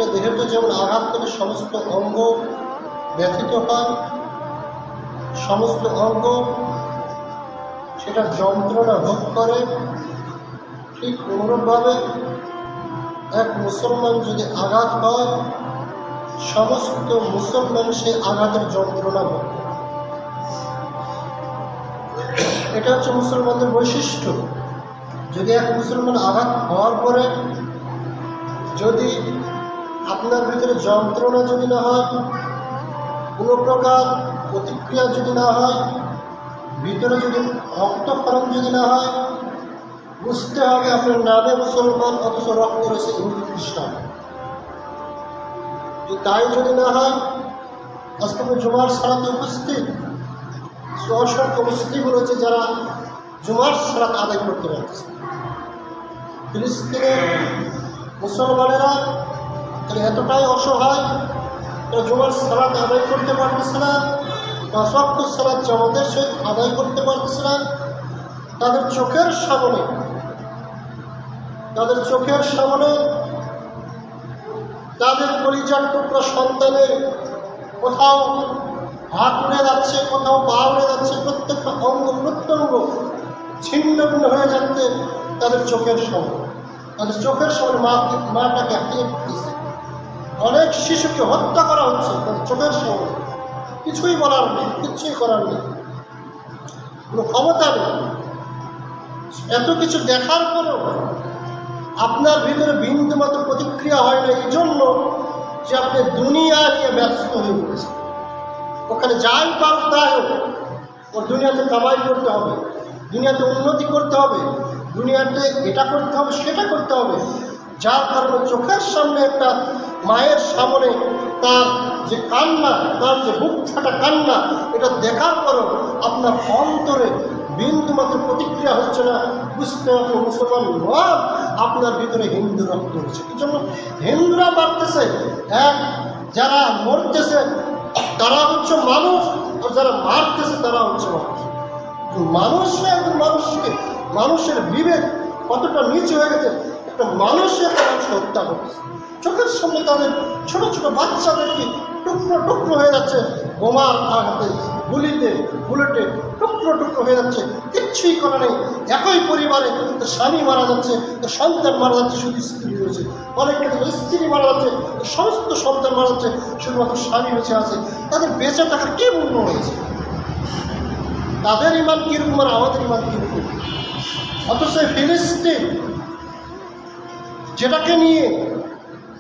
একটা দেহতে যেমন আঘাত করে সমস্ত অঙ্গ ব্যথিত হয়, সমস্ত অঙ্গ সেটা যন্ত্রণা ভোগ করে, ঠিক অনুরূপভাবে এক মুসলমান যদি আঘাত হয়, সমস্ত মুসলমান সেই আঘাতের যন্ত্রণা ভোগ করে। এটা হচ্ছে মুসলমানদের বৈশিষ্ট্য। যদি এক মুসলমান আঘাত হওয়ার পরে যদি আপনার ভিতরে যন্ত্রণা যদি না হয়, কোনো প্রকার প্রতিক্রিয়া যদি না হয়, ভিতরে যদি রক্তক্ষরণ যদি না হয়, বুঝতে হবে আপনার নামে মুসলমান অথচ রক্ত রয়েছে হিন্দু খ্রিস্টান। তাই যদি না হয়, আজকে জুমার সালাতে উপস্থিত অসংখ্য মুসলিম রয়েছে যারা জুমার সালাত আদায় করতে পারছে। ফিলিস্তিনের মুসলমানেরা এতটাই অসহায়, তারা জুমার সালাত আদায় করতে পারতেছে না, পাঁচ ওয়াক্ত সালাত জামাতের সহিত আদায় করতে পারতেছে না। তাদের চোখের সামনে তাদের পরিচার টুকরা সন্তানের কোথাও হাত উড়ে যাচ্ছে, কোথাও পা উড়ে যাচ্ছে, প্রত্যেকটা অঙ্গ প্রত্যঙ্গ ছিন্ন ভিন্ন হয়ে যাচ্ছে তাদের চোখের সামনে। তাদের চোখের সামনে মাটাকে হারিয়ে দিচ্ছে। অনেক শিশুকে হত্যা করা হচ্ছে তাদের চোখের সামনে। কিছুই বলার নেই, কিছুই করার নেই, কোনো ক্ষমতা নেই। এত কিছু দেখার পরেও আপনার ভিতরে বিন্দু মাত্র প্রতিক্রিয়া হয় না, এই জন্য যে আপনি দুনিয়া নিয়ে ব্যস্ত হয়ে পড়েছেন। ওখানে যাই পাও তাই হোক, ও দুনিয়াতে কামাই করতে হবে, দুনিয়াতে উন্নতি করতে হবে, দুনিয়াতে এটা করতে হবে, সেটা করতে হবে। যার কারণে চোখের সামনে একটা মায়ের সামনে তার যে কান্না, তার যে বুক ফাটা কান্না, এটা দেখার পরও আপনার অন্তরে বিন্দু মাত্র প্রতিক্রিয়া হচ্ছে না, বুঝতে হবে মুসলমান নয়, আপনার ভিতরে হিন্দু রক্ত হচ্ছে। এই জন্য হিন্দুরা মারতেছে, যারা মরতেছে তারা হচ্ছে মানুষ, আর যারা মারতেছে তারা হচ্ছে মানুষের বিবেক কতটা নিচে হয়ে গেছে। একটা মানুষের মানুষ হত্যা করছে, চোখের সামনে তাদের ছোট ছোট বাচ্চাদেরকে টুকরো টুকরো হয়ে যাচ্ছে, বোমার আঘাতে, গুলিতে, বুলেটে টুকরো টুকরো হয়ে যাচ্ছে। কিচ্ছুই করা নেই। একই পরিবারে স্বামী মারা যাচ্ছে, সন্তান মারা যাচ্ছে, শুধু স্ত্রী রয়েছে। অনেক ক্ষেত্রে স্ত্রী মারা যাচ্ছে, সমস্ত সন্তান মারা যাচ্ছে, শুধুমাত্র স্বামী বেঁচে আছে। তাদের বেঁচে থাকার কি মূল্য হয়েছে? তাদের ইমান কিরকম আর আমাদের ইমান কিরকম? অথচ ফিলিস্তিন যেটাকে নিয়ে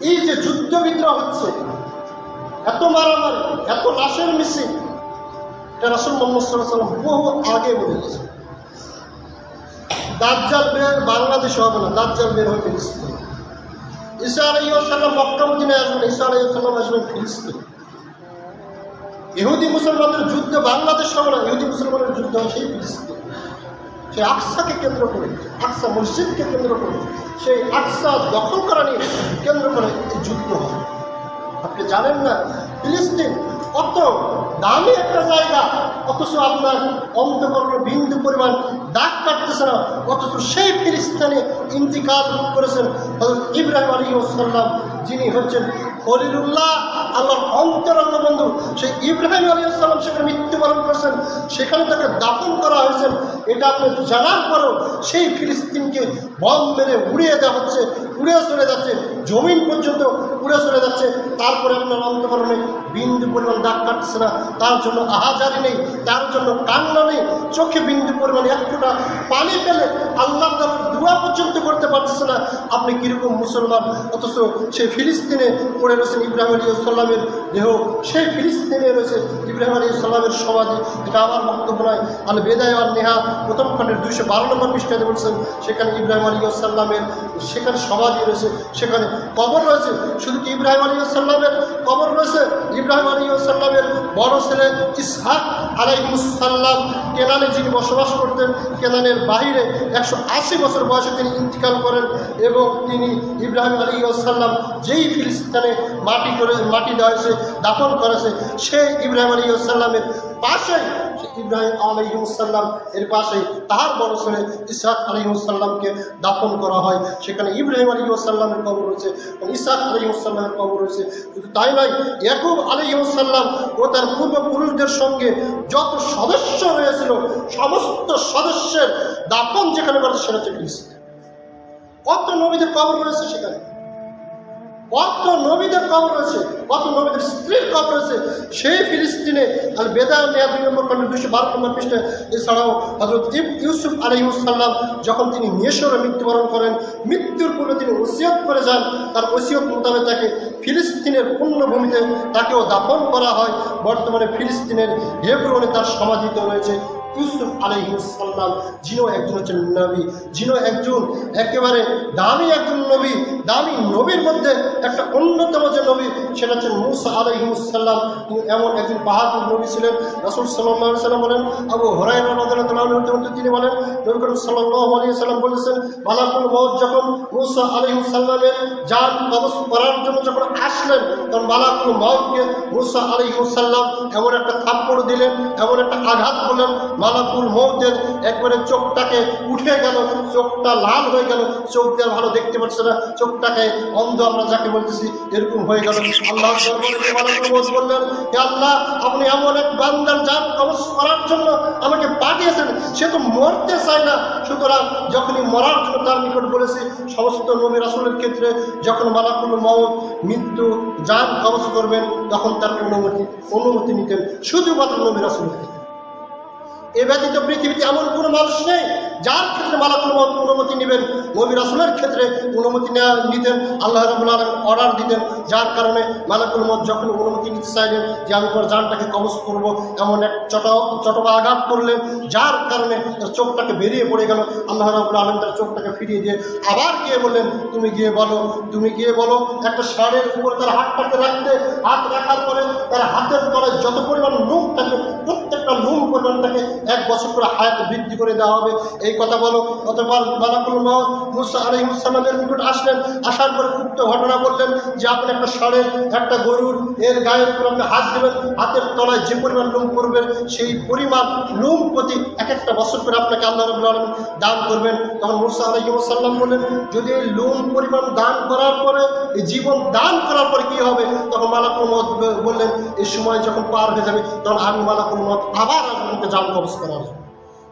এই যে যুদ্ধ বিদ্রোহ হচ্ছে, এত মারামারি, এত লাশের মিছিল, এটা রাসূল মুহাম্মদ সাল্লাল্লাহু আলাইহি ওয়াসাল্লাম বহু আগে বলে গেছে। দাজ্জাল বের বাংলাদেশে হবে না, দাজ্জাল বের হবে ফিলিস্তিন। ঈসা আলাইহিস সালাম মক্কা মদিনায় আসবেন, ঈসা আলাইহিস সালাম আসবেন ফিলিস্তিন। ইহুদি মুসলমানদের যুদ্ধ বাংলাদেশ হবে না, ইহুদি মুসলমানের যুদ্ধ হবে সেই ফিলিস্তিন। সেই আকসাকে কেন্দ্র করে, আকসা মসজিদকে কেন্দ্র করে, সেই আকসা দখল করা নিয়ে কেন্দ্র করে এই যুদ্ধ হয়। আপনি জানেন না ফিলিস্তিন কত দামি একটা জায়গা, অথচ আপনার অন্তকরণে বিন্দু পরিমাণ দাগ কাটতেছে না। অথচ সেই ফিলিস্তিনে ইন্তিকাল করেছেন হযরত ইব্রাহিম আলাইহিস সালাম, যিনি হচ্ছেন খলিলুল্লাহ, আল্লাহর অন্তরঙ্গ বন্ধু। সেই ইব্রাহিম আলাইহিস সালাম সেখানে মৃত্যুবরণ করেছেন, সেখানে তাকে দাফন করা হয়েছে। এটা আপনি জানার পরেও সেই ফিলিস্তিনকে বম মেরে উড়িয়ে দেওয়া হচ্ছে, উড়ে চলে যাচ্ছে, জমিন পর্যন্ত উড়ে চলে যাচ্ছে। তারপরে আপনার অন্তকরণে বিন্দু পরিমাণ দাগ কাটছে না, তার জন্য আহাজারি নেই, তার জন্য কান্না নেই, চোখে বিন্দু পরিমাণ এক ফোঁটা পানি ফেলে আল্লাহর কাছে দোয়া পর্যন্ত করতে পারতেছে না। আপনি কিরকম মুসলমান? অথচ সেই ফিলিস্তিনে পড়ে রয়েছেন ইব্রাহিম আলাইহিস সালামের দেহ, সেই ফিলিস্তিনে রয়েছে ইব্রাহিম আলাইহিস সালামের সমাধি। এটা আমার বক্তব্য নয়, আল বেদায়া ওয়ান নিহা প্রথম খণ্ডের 212 নম্বর পৃষ্ঠাতে বলছেন, সেখানে ইব্রাহিম আলাইহিস সালামের সেখানে সমাধি রয়েছে, সেখানে কবর রয়েছে। শুধু কি ইব্রাহিম আলাইহিস সালামের কবর রয়েছে, ইব্রাহিম আলাইহিস সালামের বড় ছেলে ইসহাক আলাইহিস সালাম কেনানে যিনি বসবাস করতেন, কেনানের বাইরে 180 বছর বয়সে তিনি ইন্তিকাল করেন। এবং তিনি ইব্রাহিম আলাইহিস সালাম যেই ফিলিস্তিনে মাটি দেওয়া হয়েছে, দাফন করেছে, সেই ইব্রাহিম আলাইহিস সালামের পাশে ইব্রাহিম আলাইহিসসালাম এর পাশে তার বড় ছেলে ইসহাক আলাইহিসসালামকে দাফন করা হয়। সেখানে ইব্রাহিম আলাইহিসসালামের কবর রয়েছে, ইসহাক আলাইহিসসালামের কবর রয়েছে। শুধু তাই নয়, ইয়াকুব আলাইহিসসালাম ও তার পূর্বপুরুষদের সঙ্গে যত সদস্য রয়েছিল সমস্ত সদস্যের দাফন যেখানে করা সেটা হচ্ছে ফিলিস্তিন। কত নবীদের কবর রয়েছে সেখানে, কত নবীদের কবর রয়েছে, কত নবীদের স্ত্রীর কবর রয়েছে সেই ফিলিস্তিনে। আর বেদায় 2 নম্বর খন্ড 212 নম্বর পৃষ্ঠে। এছাড়াও হযরত ইউসুফ আলাইহিসসালাম যখন তিনি মিশরে মৃত্যুবরণ করেন, মৃত্যুর পূর্বে তিনি ওসিয়ত করে যান, তার ওসিয়ত মোতাবেক তাকে ফিলিস্তিনের পুণ্যভূমিতে তাকেও দাফন করা হয়। বর্তমানে ফিলিস্তিনের হেব্রনে তার সমাধিত রয়েছে ইউসুফ আলাইহিসসালাম, যিনি একজন হচ্ছেন নবী, যিনি একজন একেবারে দামি একজন নবী। দামি নবীর মধ্যে একটা অন্যতম যে নবী সেটা হচ্ছে মূসা আলাইহিসসালাম। তিনি এমন একজন বাহাদুর নবী ছিলেন। রাসূল সাল্লাল্লাহু আলাইহি ওয়াসাল্লাম বলেন, আবু হুরায়রা রাদিয়াল্লাহু আনহু তিনি বলেন, নবী করিম সাল্লাল্লাহু আলাইহি ওয়াসাল্লাম বলেছেন, মালাকুল মউত যখন মূসা আলাইহিসসালামের জান কবজ করার জন্য যখন আসলেন, তখন মালাকুল মউতকে মূসা আলাইহিসসালাম এমন একটা থাপ্পড় দিলেন, এমন একটা আঘাত করলেন, মালাকুল মউতের একবারে চোখটাকে উঠে গেল, চোখটা লাল হয়ে গেল, চোখ দিয়ে ভালো দেখতে পাচ্ছে না, চোখটাকে অন্ধ আমরা যাকে বলতেছি এরকম হয়ে গেল। আল্লাহ মালাকুল মউত বললেন, হে আল্লাহ, আপনি এমন এক বান্দার জান কবজ করার জন্য আমাকে পাঠিয়েছেন, সে তো মরতে চায় না, সুতরাং যখনই মরার জন্য তার নিকট বলেছি। সমস্ত নবী রাসূলের ক্ষেত্রে যখন মালাকুল মউত মৃত্যু জান কবজ করবেন তখন তার অনুমতি নিতেন শুধুমাত্র নবী রাসূলের ক্ষেত্রে। এ ব্যতীত পৃথিবীতে এমন কোনো মানুষ নেই যার ক্ষেত্রে মালাকুল মউত অনুমতি নেবেন। নবী রাসূলের ক্ষেত্রে অনুমতি নিতেন, আল্লাহ রাব্বুল আলামিন অর্ডার দিতেন, যার কারণে মালাকুল মউত যখন অনুমতি নিতে চাইলেন যে আমি তোমার জানটাকে কবজ করবো, এমন এক চটবা আঘাত করলেন যার কারণে তার চোখটাকে বেরিয়ে পড়ে গেল। আল্লাহ রাব্বুল আলামিন তার চোখটাকে ফিরিয়ে দিয়ে আবার গিয়ে বললেন, তুমি গিয়ে বলো একটা ষাঁড়ের উপরে তার হাতটাকে রাখতে, হাত রাখার পরে তার হাতের তলায় যত পরিমাণ লোম থাকবে প্রত্যেকটা লোম পরিমাণটাকে 1 বছর করে হায়াত বৃদ্ধি করে দেওয়া হবে। এই কথা বলো। অতঃপর মালাকুল মউত মূসা আলাইহিসসালামের নিকট আসলেন, আসার পরে উক্ত ঘটনা বললেন যে আপনি একটা ষাঁড়ের, একটা গরুর এর গায়ের উপর আপনি হাত দেবেন, হাতের তলায় যে পরিমাণ লোম করবে সেই পরিমাণ লোম প্রতি 1 বছর করে আপনাকে আল্লাহ রাব্বুল আলামিন দান করবেন। তখন মূসা আলাইহিসসালাম বললেন, যদি এই লোম পরিমাণ দান করার পরে, এই জীবন দান করার পরে কি হবে? তখন মালাকুল মউত বললেন, এই সময় যখন পার হয়ে যাবে তখন আমি মালাকুল মউত আবার আপনাকে জান কবজ করার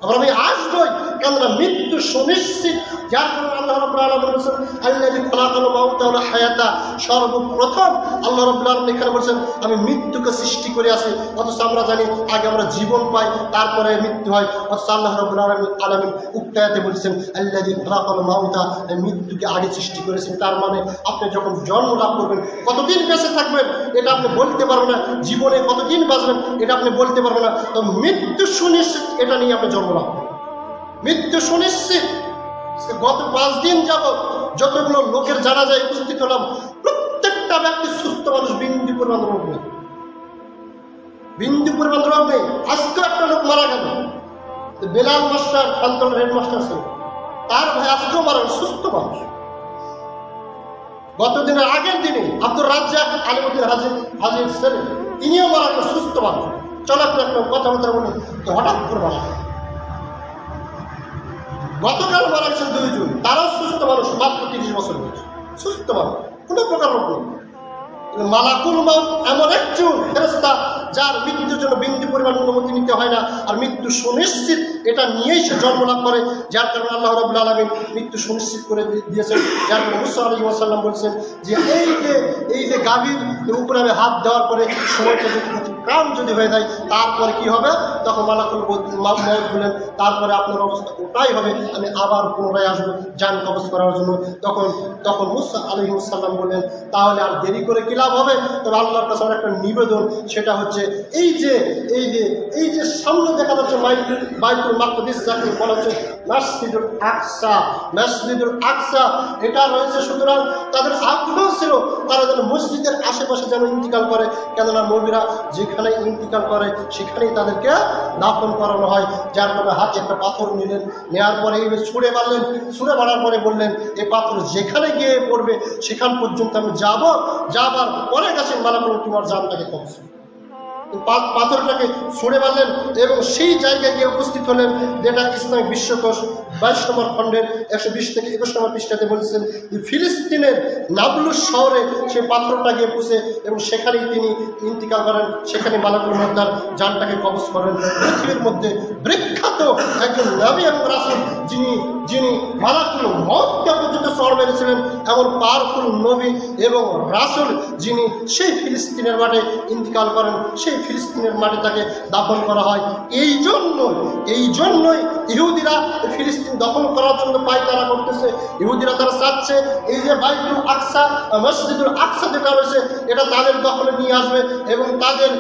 আবার আমি আসবই, কেননা মৃত্যু সুনিশ্চিত। যার কারণে আল্লাহ রাব্বুল আলামিন বলেছেন, আল্লাযী খালাকাল মাউতা ওয়াল হায়াতা, সর্বপ্রথম আল্লাহ রাব্বুল আলামিন এখানে বলেছেন আমি মৃত্যুকে সৃষ্টি করে আসি। অথচ আমরা জানি আগে আমরা জীবন পাই তারপরে মৃত্যু হয়। অথচ আল্লাহ রাব্বুল আলামিন উক্ত আয়াতে বলেছেন আল্লাযী খালাকাল মাউতা, মৃত্যুকে আগে সৃষ্টি করেছেন। তার মানে আপনি যখন জন্ম লাভ করবেন কতদিন বেঁচে থাকবেন এটা আপনি বলতে পারবেন না, জীবনে কতদিন বাঁচবেন এটা আপনি বলতে পারবেন না। তো মৃত্যু সুনিশ্চিত, এটা নিয়ে আপনি জন্ম লাভ করবেন, মৃত্যু সুনিশ্চিত। গত 5 দিন যাবত যতগুলো লোকের জানাজায় উপস্থিত হলাম, প্রত্যেকটা ব্যক্তি সুস্থ মানুষ, বিন্দু পরিমাণ রোগ নেই, বিন্দু পরিমাণ রোগ নেই। আজকেও একটা লোক মারা গেল, বেলাল মাস্টার, প্রান্তরের হেডমাস্টার ছিল, তার ভাই আজকেও মারা গেল, সুস্থ মানুষ। গত দিনের আগের দিনে আব্দুর রাজ্জাক আলিমুদ্দিন হাজির ছেলে, তিনিও মারা গেল, সুস্থ মানুষ, চলাফেরা একটা কথাবার্তা বলে হঠাৎ করে মারা গেল। গতকাল মারা গেছেন 2 জন, তারাও সুস্থ মানুষ, মাত্র 30 বছর বয়স, সুস্থ মানুষ, কোনো প্রকার রোগ নেই। মালাকুল মউত এমন একজন ফেরেশতা যার মৃত্যুর জন্য বিন্দু পরিমাণ অনুমতি নিতে হয় না, আর মৃত্যু সুনিশ্চিত এটা নিয়েই সে জন্ম লাভ করে। যার কারণে আল্লাহ রাব্বুল আলামিন মৃত্যু সুনিশ্চিত করে দিয়েছেন। যার কারণে মূসা আলাইহিস সালাম বলছেন যে এই যে গাভীর উপরে আমি হাত দেওয়ার পরে সময়টা যদি কাম যদি হয়ে যায় তারপরে কি হবে? তখন মালাকুল মউত বললেন তারপরে আপনার অবস্থা ওটাই হবে, আমি আবার পুনরায় আসবো জান কবজ করার জন্য। তখন মূসা আলাইহিস সালাম বললেন তাহলে আর দেরি করে কি লাভ হবে? তবে আল্লাহর কাছে আমার একটা নিবেদন, সেটা হচ্ছে এই যে সামনে দেখা যাচ্ছে বাইতুল মাকদিস, যাকে বলা হচ্ছে মসজিদুল আকসা, এটা রয়েছে। সুতরাং তাদের আগ্রহ ছিল তারা যেন মসজিদের আশেপাশে যেন ইন্তিকাল করে, কেননা নবীরা যেখানে ইন্তিকাল করে সেখানেই তাদেরকে দাফন করানো হয়। যার কারণে হাতে একটা পাথর নিলেন, নেওয়ার পরে ছুঁড়ে মারার পরে বললেন এই পাথর যেখানে গিয়ে পড়বে সেখান পর্যন্ত আমি যাবার পরে গেছেন মালাকুল তোমার জানটাকে কবজ। পাথরটাকে ছুঁড়ে মারলেন এবং সেই জায়গায় গিয়ে উপস্থিত হলেন, যেটা ইসলামিক বিশ্বকোষ 22 নম্বর খণ্ডের 120 থেকে 21 নম্বর পৃষ্ঠাতে বলেছেন যে ফিলিস্তিনের নাবলুস শহরে সে পাথরটা গিয়ে পুষে এবং সেখানেই তিনি ইন্তিকাল করেন। সেখানে মালাকুল মউত তার জানটাকে কবজ করেন। পৃথিবীর মধ্যে বিখ্যাত একজন নবী এবং রাসূল যিনি মালাকুল মউতকে পর্যন্ত চড় মেরেছিলেন, এমন পাওয়ারফুল নবী এবং রাসূল যিনি সেই ফিলিস্তিনের মাঠে ইন্তিকাল করেন, সেই ফিলিস্তিনের মাঠে তাকে দাফন করা হয়। এই জন্যই ইহুদিরা ফিলিস্তিন দখল করার জন্য পায়তারা করতেছে। ইহুদিরা তারা চাচ্ছে এই যে বাইতুল আকসা, মসজিদুল আকসা যেটা রয়েছে, এটা তাদের দখলে নিয়ে আসবে এবং তাদের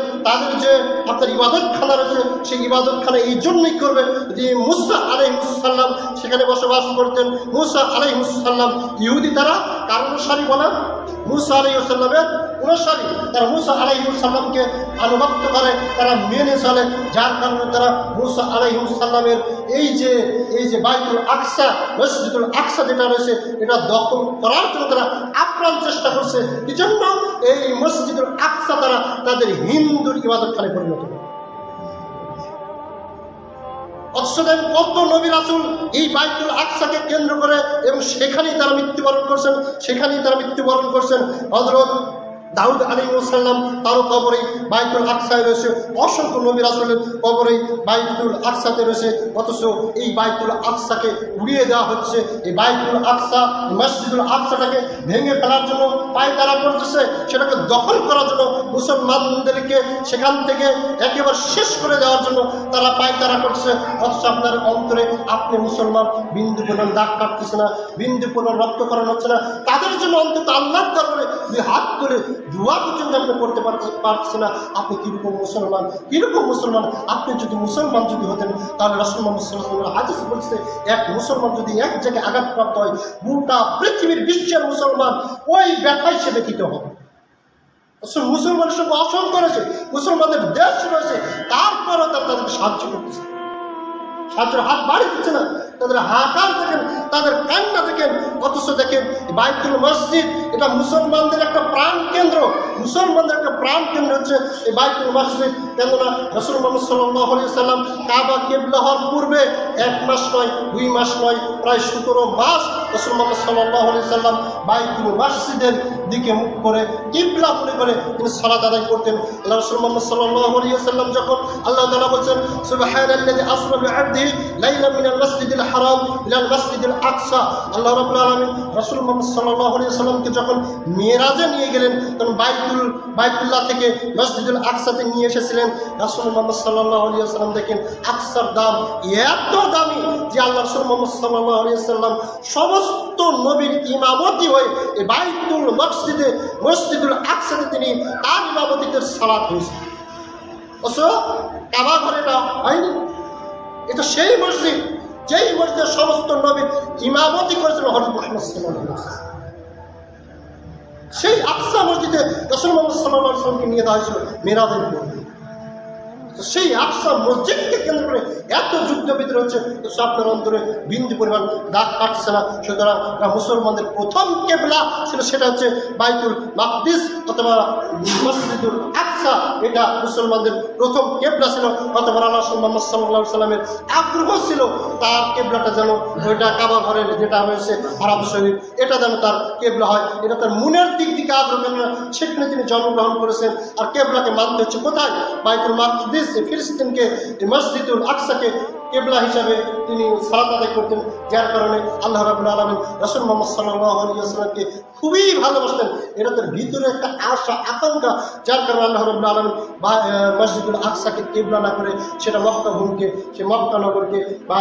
যে আপনার ইবাদতখানা রয়েছে, সেই ইবাদতখানা এই জন্যই করবে যে মুসা আলাইহিস সালাম সেখানে বসবাস করতেন। মুসা আলাইহিস সালাম ইহুদি, তারা কার অনুসারী বলা? মুসা আলাইহিস সালামের অনুসারী। তারা মুসা আলাইহিস সালামকে আনুগত্য করে, তারা মেনে চলে, যার কারণে তারা মুসা আলাইহিস সালামের এই যে বাইতুল আকসা, মসজিদুল আকসা যেটা রয়েছে, এটা দখল করার জন্য তারা আপ্রাণ চেষ্টা করছে। এই জন্য এই মসজিদুল আকসা তারা তাদের হিন্দুর ইবাদতখানায় পরিণত করে। অথচ কত নবী রাসূল এই বাইতুল আকসাকে কেন্দ্র করে এবং সেখানেই তারা মৃত্যুবরণ করছেন। হযরত দাউদ আলাইহিস সালাম তারও কবরে বাইতুল আকসায় রয়েছে, অসংখ্য নবী রাসূলের কবরে বাইতুল আকসাতে রয়েছে। অথচ এই বাইতুল আকসাকে উড়িয়ে দেওয়া হচ্ছে। এই বাইতুল আকসা, মসজিদুল আকসাটাকে ভেঙে ফেলার জন্য পায়তারা করতেছে, সেটাকে দখল করার জন্য, মুসলমানদেরকে সেখান থেকে একেবারে শেষ করে দেওয়ার জন্য তারা পায়তারা করছে। অথচ আপনার অন্তরে আপনি মুসলমান, বিন্দু পরিমাণ দাগ কাটতেছে না, বিন্দু পরিমাণ রক্তকরণ হচ্ছে না। তাদের জন্য অন্তত আল্লাহর দরবারে দুই হাত করে দোয়া পর্যন্ত আপনি করতে পারছেন না। আপনি কিরকম মুসলমান? আপনি যদি মুসলমান হতেন, তাহলে রাসূল মুহাম্মদ সাল্লাল্লাহু আলাইহি ওয়াসাল্লাম হাদিস বলছে, এক মুসলমান যদি এক জায়গায় আঘাতপ্রাপ্ত হয়, গোটা পৃথিবীর বিশ্বের মুসলমান ওই ব্যথায় সে ব্যথিত হবে। মুসলমানের সঙ্গে অসংখ্য রয়েছে, মুসলমানদের দেশ রয়েছে, তারপরও তাদেরকে সাহায্য করতেছে, সাহায্যের হাত বাড়িয়ে দিচ্ছে না। তাদের হাহাকার দেখেন, তাদের কান্না দেখেন। অথচ দেখেন বাইতুল মসজিদ, এটা মুসলমানদের একটা প্রাণ কেন্দ্র। হচ্ছে এই বাইতুল মসজিদ। কেননা রাসূল মুহাম্মদ সাল্লাল্লাহু আলাইহি ওয়াসাল্লাম কাবা কিবলা হওয়ার পূর্বে 1 মাস নয়, 2 মাস নয়, প্রায় 17 মাস রাসূল মুহাম্মদ সাল্লাল্লাহু আলাইহি ওয়াসাল্লাম বাইতুল মসজিদের দিকে মুখ করে কিবলা মনে করে তিনি সালাত আদায় করতেন। রাসূল মুহাম্মদ সাল্লাল্লাহু আলাইহি ওয়াসাল্লাম যখন আল্লাহ তাআলা বলেন সুবহানাল্লাযী আসরা বিআবদিহি লাইলাম মিনাল মাসজিদিল হারাম ইলাল মাসজিদিল আকসা, আল্লাহ রাব্বুল আলামিন রাসূল মুহাম্মদ সাল্লাল্লাহু আলাইহি ওয়াসাল্লামকে যখন মিরাজে নিয়ে গেলেন, তখন বাইতুল্লাহ থেকে মসজিদুল আকসাতে নিয়ে এসেছিলেন। রাসূল মুহাম্মদ সাল্লাল্লাহু আলাইহি ওয়াসাল্লাম দেখেন আকসার দাম এত দামি যে আল্লাহ রাসূল মুহাম্মদ সাল্লাল্লাহু আলাইহি ওয়াসাল্লাম সমস্ত নবীর ইমামতি হয়ে এই বাইতুল মসজিদুল আকসাতে তিনি তার ইমামতিতে সালাত হয়েছে। অথচ কাবা ঘরেটা হয়নি। এটা সেই মসজিদ যেই মসজিদে সমস্ত নবী ইমামতি করেছেন হযরত মুহাম্মদ সাল্লাল্লাহু আলাইহি ওয়াসাল্লাম। সেই আকসা মসজিদে রাসূল মুহাম্মদ সাল্লাল্লাহু আলাইহি ওয়াসাল্লামকে নিয়ে যাওয়া হয়েছিল মিরাজের পর। সেই আকসা মসজিদকে কেন্দ্র করে এত যুদ্ধ ভিতরে হচ্ছে, আপনার অন্তরে বিন্দু পরিমাণ দাগ কাটছে না। সুতরাং মুসলমানদের প্রথম কেবলা ছিল, সেটা হচ্ছে বাইতুল মাকদিস অথবা মসজিদুল আকসা। এটা মুসলমানদের প্রথম কেবলা ছিল। অথবা আল্লাহ মুহাম্মদ সাল্লাল্লাহু আলাইহি ওয়াসাল্লামের আগ্রহ ছিল তার কেবলাটা যেন ওইটা কাবা ঘরের যেটা রয়েছে হারাম শরীফ, এটা যেন তার কেবলা হয়। এটা তার মনের দিক থেকে আগ্রহ, কেননা সেখানে তিনি জন্মগ্রহণ করেছেন। আর কেবলাকে মানতে হচ্ছে কোথায়? বাইতুল মাকদিস, ফিলিস্তিনকে, মসজিদুল আকসাকে কেবলা হিসাবে তিনি সালাত আদায় করতেন। যার কারণে আল্লাহ রাব্বুল আলামিন রাসূল মুহাম্মদ সাল্লাল্লাহু আলাইহি ওয়াসাল্লামকে খুবই ভালোবাসতেন। এটা তার ভিতরে একটা আশা, আকাঙ্ক্ষা, যার কারণে আল্লাহ রাব্বুল আলামিন মসজিদুল আকসাকে কেবলা না করে সেটা মক্কা ভূমিকে, সে মক্কা নগরকে বা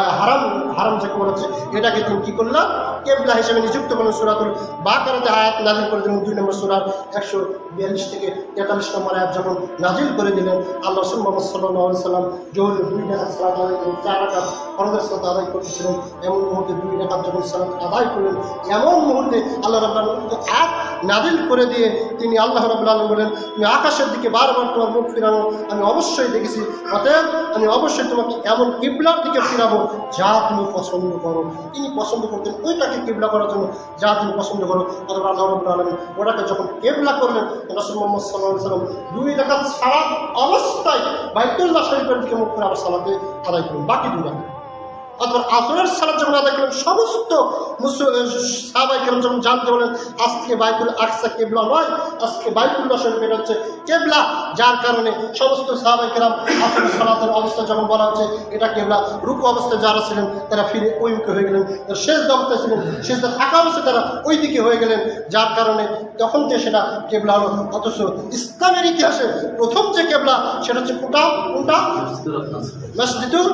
হারাম যাকে বলা হচ্ছে, এটাকে তিনি কি করলেন? কেবলা হিসেবে নিযুক্ত করলেন। সূরাতুল বাকারাতে আয়াত নাযিল করে দিলেন 2 নম্বর সূরা 142 থেকে 43 নম্বর আয়াত যখন নাযিল করে দিলেন, আল্লাহ রাসূল মুহাম্মদ সাল্লাল্লাহু আলাইহি ওয়াসাল্লাম জোহরের 2 রাকাত সালাত আদায় করে 4 রাকাত ফরজ সালাত আদায় করতেছিলেন। এমন মুহূর্তে 2 রাকাত যখন সালাত আদায় করলেন, এমন মুহূর্তে আল্লাহ রাব্বুল আলামিন আয়াত নাজিল করে দিয়ে তিনি আল্লাহ রাব্বুল আলামিন বলেন, তুমি আকাশের দিকে বারবার তোমার মুখ ফিরানো আমি অবশ্যই দেখেছি, অতএব আমি অবশ্যই তোমাকে এমন কিবলার দিকে ফিরাবো যা তুমি পছন্দ করো। তিনি পছন্দ করতেন ওইটাকে কিবলা করার জন্য, যা তুমি পছন্দ করো। অথবা আল্লাহ রাব্বুল আলামিন ওটাকে যখন কিবলা করলেন, রাসূল মুহাম্মদ সাল্লাল্লাহু আলাইহি ওয়াসাল্লাম 2 রাকাত সালাত অবস্থায় বাইতুল্লাহ শরীফের দিকে মুখ করে আবার সালাতে আদায় করলেন বাকি 2 রাকাত। অথবা আসরের সালাত যখন আদায় করলেন, সমস্ত সাহাবায়ে কেরাম যখন জানতে বলেন আজকে বাইতুল আকসা কিবলা নয়, আজকে বাইতুল্লাহ শরীফ এটা হচ্ছে কিবলা, যার কারণে সমস্ত সাহাবায়ে কেরাম আসরের সালাতের অবস্থা যখন বলা হচ্ছে এটা কিবলা, রুকু অবস্থায় যারা ছিলেন তারা ফিরে ওই মুখে হয়ে গেলেন, সেজদা অবস্থায় ছিলেন সেজদা থাকা অবস্থায় তারা ওই দিকে হয়ে গেলেন, যার কারণে তখন যে সেটা কিবলা হলো। অথচ ইসলামের ইতিহাসে প্রথম যে কিবলা সেটা হচ্ছে কোনটা? মসজিদুল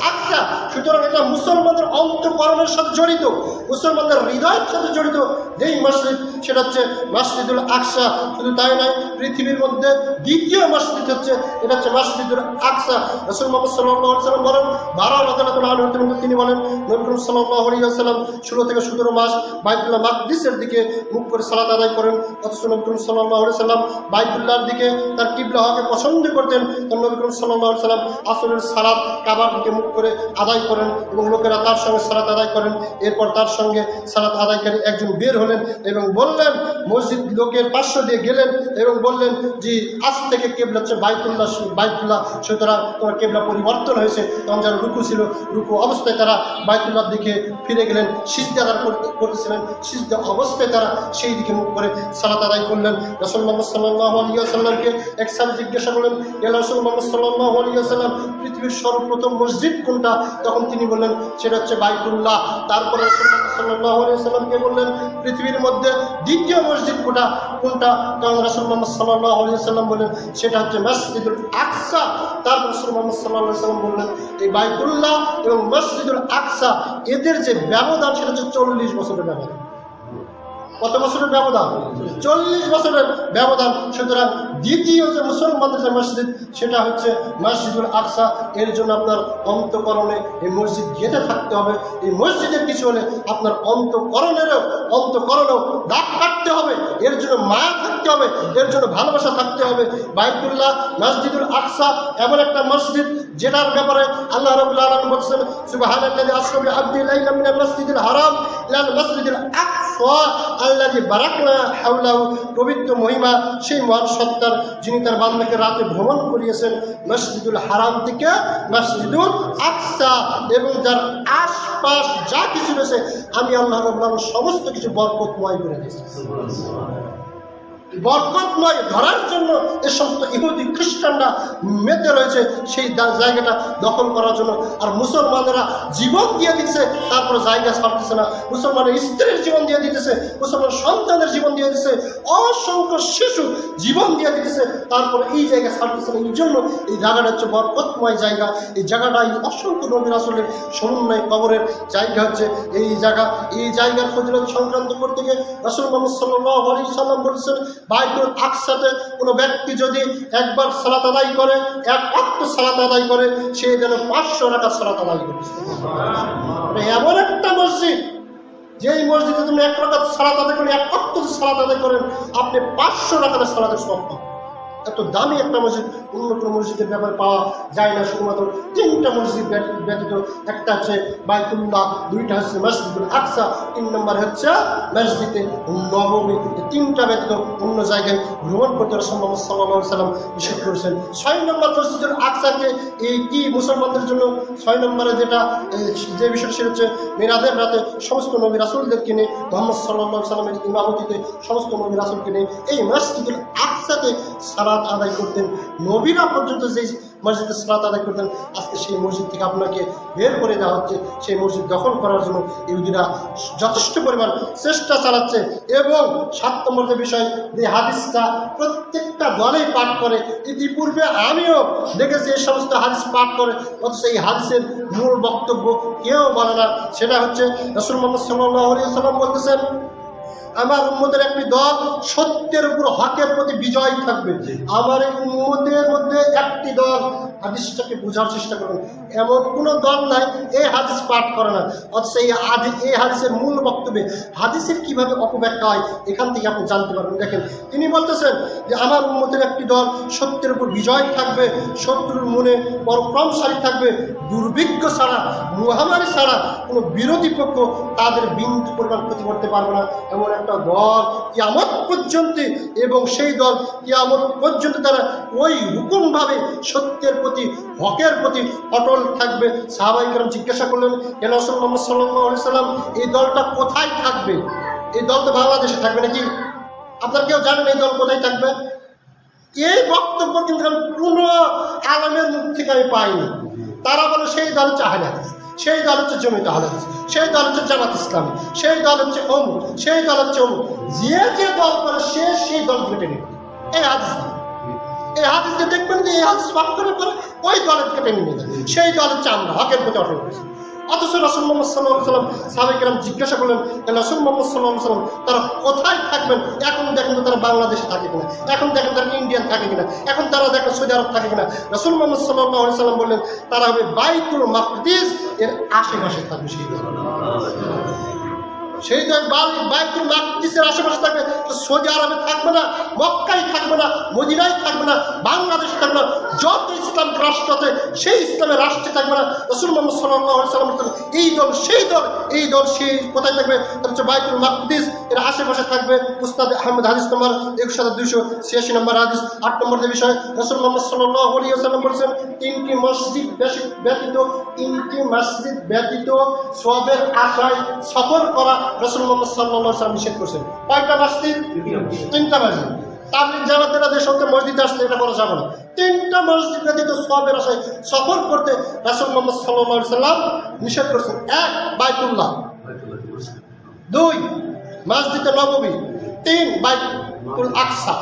আকসা। সুতরাং এটা মুসলমানদের অন্তঃকরণের সাথে জড়িত, মুসলমানদের হৃদয়ের সাথে জড়িত যেই মসজিদ সেটা হচ্ছে মসজিদুল আকসা। শুধু তাই নয়, পৃথিবীর মধ্যে দ্বিতীয় মসজিদ হচ্ছে এটা হচ্ছে মসজিদুল আকসা। রাসূল মুহাম্মদ সাল্লাল্লাহু আলাইহি ওয়াসাল্লাম বলেন, 12 রাদিয়াল্লাহু আনহু তিনি বলেন, নবী করিম সাল্লাল্লাহু আলাইহি ওয়াসাল্লাম 16 থেকে 17 মাস বাইতুল্লাহ মাকদিসের দিকে মুখ করে সালাত আদায় করেন। অথচ নবী করিম সাল্লাল্লাহু আলাইহি ওয়াসাল্লাম বাইতুল্লাহর দিকে তার কিবলা হওয়াকে পছন্দ করতেন। নবী করিম সাল্লাল্লাহু আলাইহি ওয়াসাল্লাম আসরের সালাত কাবার দিকে মুখ করে আদায় করেন এবং লোকেরা তার সঙ্গে সালাত আদায় করেন। এরপর তার সঙ্গে সালাত আদায়কারী একজন বের হলেন এবং বললেন, মসজিদ লোকের পার্শ্ব দিয়ে গেলেন এবং বললেন যে আজ থেকে কেবলা হচ্ছে বাইতুল্লাহ, সুতরাং তোমার কেবলা পরিবর্তন হয়েছে। তখন যারা রুকু ছিল, রুকু অবস্থায় তারা বাইতুল্লাহর দিকে ফিরে গেলেন, সিজদা তারা করতেছিলেন, সিজদা অবস্থায় তারা সেই দিকে মুখ করে সালাত আদায় করলেন। রাসূল মুহাম্মদ সাল্লাল্লাহু আলাইহি ওয়াসাল্লামকে এক সাহাবী জিজ্ঞাসা করলেন, ইয়া রাসূল মুহাম্মদ সাল্লাল্লাহু আলাইহি ওয়াসাল্লাম, পৃথিবীর সর্বপ্রথম মসজিদ কোনটা? তখন তিনি বললেন সেটা হচ্ছে বাইতুল্লাহ। তারপরে রাসূল মুহাম্মদ সাল্লাল্লাহু আলাইহি ওয়াসাল্লামকে বললেন, পৃথিবীর মধ্যে দ্বিতীয় মসজিদ কোনটা? তখন রাসূল মুহাম্মদ সাল্লাল্লাহু আলাইহি ওয়াসাল্লাম বললেন সেটা হচ্ছে মসজিদুল আকসা। তারপর রাসূল মুহাম্মদ সাল্লাল্লাহু আলাইহি ওয়াসাল্লাম বললেন, এই বাইতুল্লাহ এবং মসজিদুল আকসা এদের যে ব্যবধান সেটা হচ্ছে 40 বছরের ব্যবধান। কত বছরের ব্যবধান? 40 বছরের ব্যবধান। সুতরাং দ্বিতীয় যে মুসলমানদের যে মসজিদ সেটা হচ্ছে মসজিদুল আকসা। এর জন্য আপনার অন্তঃকরণে এই মসজিদ গেঁথে থাকতে হবে। এই মসজিদের কিছু হলে আপনার অন্তঃকরণেও দাগ কাটতে হবে, এর জন্য মায়া থাকতে হবে, এর জন্য ভালোবাসা থাকতে হবে। বাইতুল্লাহ মসজিদুল আকসা এমন একটা মসজিদ যেটার ব্যাপারে আল্লাহ রাব্বুল আলামিন বলেছেন, সুবহানাল্লাযী আসরা বিআবদিহি লাইলাম মিনাল মাসজিদিল হারাম ইলাল মাসজিদিল আকসা আল্লাযী বারাকনা হাওলাহু। পবিত্র মহিমা সেই মহান সত্তার যিনি তার বান্দাকে রাতে ভ্রমণ করিয়েছেন মসজিদুল হারাম থেকে মসজিদুল আকসা, এবং যার আশপাশ যা কিছু রয়েছে আমি আল্লাহ রাব্বুল আলামিন সমস্ত কিছু বরকতময় করে দিয়েছি। বরকতময় ধরার জন্য এই সমস্ত ইহুদি খ্রিস্টানরা মেতে রয়েছে সেই জায়গাটা দখল করার জন্য। আর মুসলমানেরা জীবন দিয়ে দিচ্ছে, তারপরে জায়গা ছাড়তেছে না। মুসলমানের স্ত্রীর জীবন দিয়ে দিতেছে, মুসলমান সন্তানের জীবন দিয়ে দিচ্ছে, অসংখ্য শিশু জীবন দিয়ে দিতেছে, তারপরে এই জায়গা ছাড়তেছে না। এই জন্য এই জায়গাটা হচ্ছে বরকতময় জায়গা। এই জায়গাটা এই অসংখ্য নবী রাসূলের সমন্বয় কবরের জায়গা হচ্ছে এই জায়গা। এই জায়গার ফজিলত সংক্রান্ত করতে গিয়ে রাসূল মুহাম্মদ সাল্লাল্লাহু আলাইহি ওয়াসাল্লাম বলেছেন, বাইতুল আকসাতে কোনো ব্যক্তি যদি একবার সালাত আদায় করে, এক ওয়াক্ত সালাত আদায় করে, সে যেন 500 রাকাত সালাত আদায় করে। এমন একটা মসজিদ যেই মসজিদে তুমি 1 রাকাত সালাত আদায় করে, এক ওয়াক্ত সালাত আদায় করেন, আপনি 500 রাকাতের সালাতের সওয়াব পাবেন। এত দামি একটা মসজিদ অন্য কোনো মসজিদের ব্যাপারে পাওয়া যায় না। শুধুমাত্র 3টা মসজিদ ব্যতীত, একটা হচ্ছে বাইতুল্লাহ, 2টা হচ্ছে মসজিদুল আকসা, 3 নম্বর হচ্ছে মসজিদে নববী। 3টা ব্যতীত অন্য জায়গায় ভ্রমণ করতে রাসূল মুহাম্মদ সাল্লাল্লাহু আলাইহি ওয়াসাল্লাম নিষেধ করেছেন। 6 নম্বর মসজিদুল আকসাকে এই কি মুসলমানদের জন্য 6 নম্বরে যেটা যে বিষয়টা সেটা হচ্ছে মিরাজের রাতে সমস্ত নবী রাসূলদেরকে নিয়ে মুহাম্মদ সাল্লাল্লাহু আলাইহি ওয়াসাল্লামের ইমামতিতে সমস্ত নবী রাসূলকে নিয়ে এই মসজিদুল আকসাতে সালাত আদায় করতেন। নবীরা পর্যন্ত যে মসজিদে সালাত আদায় করতেন, আজকে সেই মসজিদ থেকে আপনাকে বের করে দেওয়া হচ্ছে। সেই মসজিদ দখল করার জন্য ইহুদিরা যথেষ্ট পরিমাণ চেষ্টা চালাচ্ছে। এবং 7 নম্বর যে বিষয়, যে হাদিসটা প্রত্যেকটা দলেই পাঠ করে, ইতিপূর্বে আমিও দেখেছি এই সমস্ত হাদিস পাঠ করে, অথচ এই হাদিসের মূল বক্তব্য কেউ বলে না। সেটা হচ্ছে রাসূল মুহাম্মদ সাল্লাল্লাহু আলাইহি ওয়াসাল্লাম বলতেছেন, আমার উম্মতের একটি দল সত্যের উপর হকের প্রতি বিজয় থাকবে। আমার এই উম্মতের মধ্যে একটি দল, হাদিসটাকে বোঝার চেষ্টা করুন, এমন কোনো দল নাই এই হাদিস পাঠ করে না, অথচ এই হাদিসের মূল বক্তব্যে হাদিসের কিভাবে অপব্যাখ্যা হয় এখান থেকে আপনি জানতে পারবেন। দেখেন তিনি বলতেছেন যে আমার উম্মতের একটি দল সত্যের উপর বিজয় থাকবে, শত্রুর মনে পরাক্রমশালী থাকবে, দুর্ভিক্ষ ছাড়া মহামারী ছাড়া কোনো বিরোধী পক্ষ তাদের বিন্দু পরিমাণ ক্ষতি করতে পারবে না, এমন একটা দল কিয়ামত পর্যন্ত, এবং সেই দল কিয়ামত পর্যন্ত তারা ওই হুকুমভাবে সত্যের প্রতি হকের প্রতি অটল থাকবে। সাহাবায়ে কেরাম জিজ্ঞাসা করলেন, হে রাসূল মুহাম্মদ সাল্লাল্লাহু আলাইহি সাল্লাম, এই দলটা কোথায় থাকবে? এই দল তো বাংলাদেশে থাকবে নাকি? আপনারা কেউ জানেন এই দল কোথায় থাকবে? এই বক্তব্য কিন্তু আমি কোনো আলেমের মুখ থেকে আমি পাইনি। তারা বলে সেই দল হচ্ছে আহলে হাদিস, সেই দল হচ্ছে জমিয়ত আহলে হাদিস, সেই দল হচ্ছে জামাত ইসলামী, সেই দল হচ্ছে অমুক, সেই দল হচ্ছে অমুক। যে দল করে সেই দল কেটে নেবে। এই হাদিসে দেখবেন যে এই হাদিস পাঠ করার পরে ওই দলের কেটে নিয়ে যায়, সেই দল হচ্ছে আমরা হকের প্রতি অটল করেছি। অথচ রাসূল মুহাম্মদ সাল্লাল্লাহু আলাইহি ওয়াসাল্লাম সাহাবায়ে কেরাম জিজ্ঞাসা করলেন, রাসূল মুহাম্মদ সাল্লাল্লাহু আলাইহি ওয়াসাল্লাম তারা কোথায় থাকবেন? এখন দেখেন তো তারা বাংলাদেশে থাকে কিনা, এখন দেখেন তারা ইন্ডিয়ান থাকে কিনা, এখন তারা দেখেন সৌদি আরব থাকে কিনা। রাসূল মুহাম্মদ সাল্লাল্লাহু আলাইহি ওয়াসাল্লাম বললেন তারা হবে বাইতুল মাকদিস এর আশেপাশে থাকবে। সেই দল বাইতুল মাকদিসের আশেপাশে থাকবে, সৌদি আরবে থাকবে না, মক্কায় থাকবে না, মদিনায় থাকবে না, বাংলাদেশে থাকবে না, যত ইসলামিক রাষ্ট্র আছে সেই ইসলামের রাষ্ট্রে থাকবে না। রাসূল মুহাম্মদ সাল্লাল্লাহু আলাইহি ওয়াসাল্লাম এই দল সেই দল, এই দল সেই কোথায় থাকবে? তার হচ্ছে বাইতুল মাকদিস এর আশেপাশে থাকবে। মুসনাদ আহমদ হাদিস নম্বর 1286 নম্বর হাদিস। 8 নম্বর বিষয় রাসূল মুহাম্মদ সাল্লাল্লাহু আলাইহি ওয়াসাল্লাম বলেছেন, তিনটি মসজিদ ব্যতীত সওয়াবের আশায় সফর করা রাসূল মুহাম্মদ সাল্লাল্লাহু আলাইহি ওয়াসাল্লাম নিষেধ করেছেন। কয়টা মসজিদ? 3টা মসজিদ। তাবলীগ জামাতেরা যে সঙ্গে মসজিদ আসছে এটা করা যাবে না। 3টা মসজিদ ব্যতীত সওয়াবের আশায় সফর করতে রাসূল মুহাম্মদ সাল্লাল্লাহু আলাইহি ওয়াসাল্লাম নিষেধ করেছেন। 1 বাইতুল্লাহ, 2 মসজিদে নববী, 3 বাইতুল আকসা।